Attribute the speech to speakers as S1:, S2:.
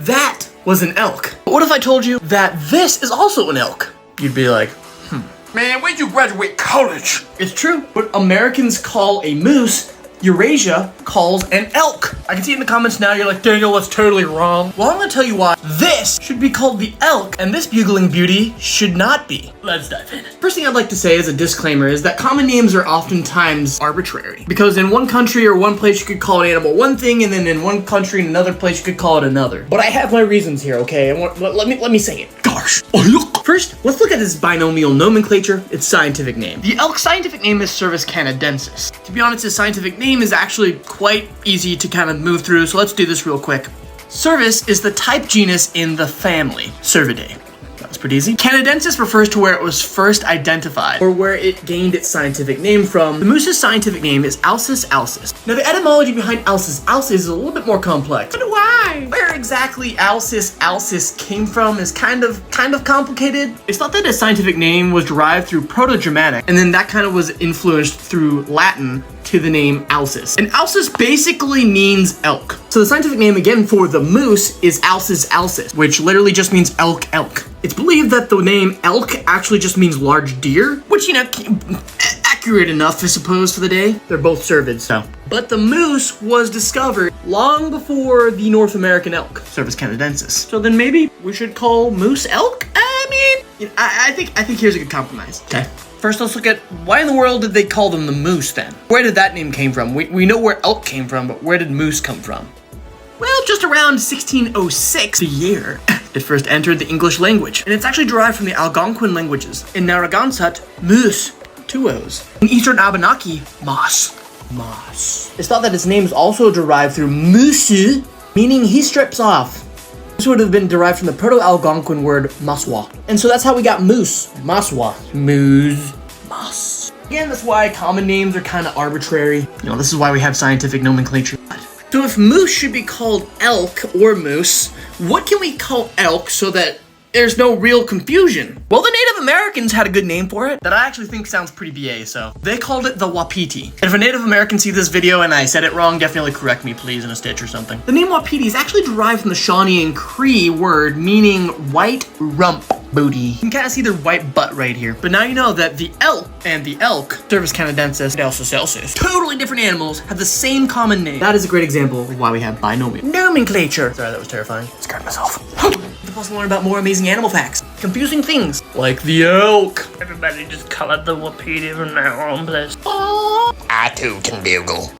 S1: that was an elk. But what if I told you that this is also an elk? You'd be like,
S2: Man, where'd you graduate college?
S1: it's true. What Americans call a moose, Eurasia calls an elk. I can see it in the comments now, you're like, Daniel, that's totally wrong. Well, I'm gonna tell you why this should be called the elk and this bugling beauty should not be. Let's dive in. First thing I'd like to say as a disclaimer is that common names are oftentimes arbitrary. Because in one country or one place you could call an animal one thing, and then in one country and another place you could call it another. But I have my reasons here, okay? And let me say it. Gosh. First, let's look at this binomial nomenclature, its scientific name. The elk's scientific name is Cervus canadensis. To be honest, his scientific name is actually quite easy to kind of move through, so let's do this real quick. Cervus is the type genus in the family, Cervidae. That's pretty easy. Canadensis refers to where it was first identified, or where it gained its scientific name from. The moose's scientific name is Alcis alcis. Now the etymology behind Alcis alcis is a little bit more complex. But why? Where exactly Alcis alcis came from is kind of complicated. It's thought that its scientific name was derived through Proto-Germanic, and then that kind of was influenced through Latin to the name Alcis. And Alcis basically means elk. So the scientific name again for the moose is Alcis alcis, which literally just means elk. It's believed that the name elk actually just means large deer, which, you know, accurate enough, I suppose, for the day. They're both cervids, so. But the moose was discovered long before the North American elk, Cervus canadensis. So then maybe we should call moose elk? I mean, you know, I think here's a good compromise. Okay. First, let's look at why in the world did they call them the moose then? Where did that name came from? We know where elk came from, but where did moose come from? Well, just around 1606, the year it first entered the English language. And it's actually derived from the Algonquin languages. In Narragansett, moose, two O's. In Eastern Abenaki, moss. It's thought that its name is also derived through musu, meaning he strips off. This would have been derived from the Proto-Algonquin word maswa. And so that's how we got moose, maswa. Moose, mas. Again, that's why common names are kind of arbitrary. You know, this is why we have scientific nomenclature. So if moose should be called elk or moose, what can we call elk so that there's no real confusion? Well, the Native Americans had a good name for it that I actually think sounds pretty BA, so they called it the wapiti. And if a Native American see this video and I said it wrong, definitely correct me, please, in a stitch or something. The name wapiti is actually derived from the Shawnee and Cree word meaning white rump booty. You can kind of see their white butt right here. But now you know that the elk and the elk, Cervus canadensis, Alcis alcis, totally different animals, have the same common name. That is a great example of why we have binomial nomenclature. Sorry, that was terrifying. Scared myself. You're supposed to learn about more amazing animal facts. Confusing things, like the elk.
S3: Everybody just colored the wapiti from now on, please.
S2: I too can bugle.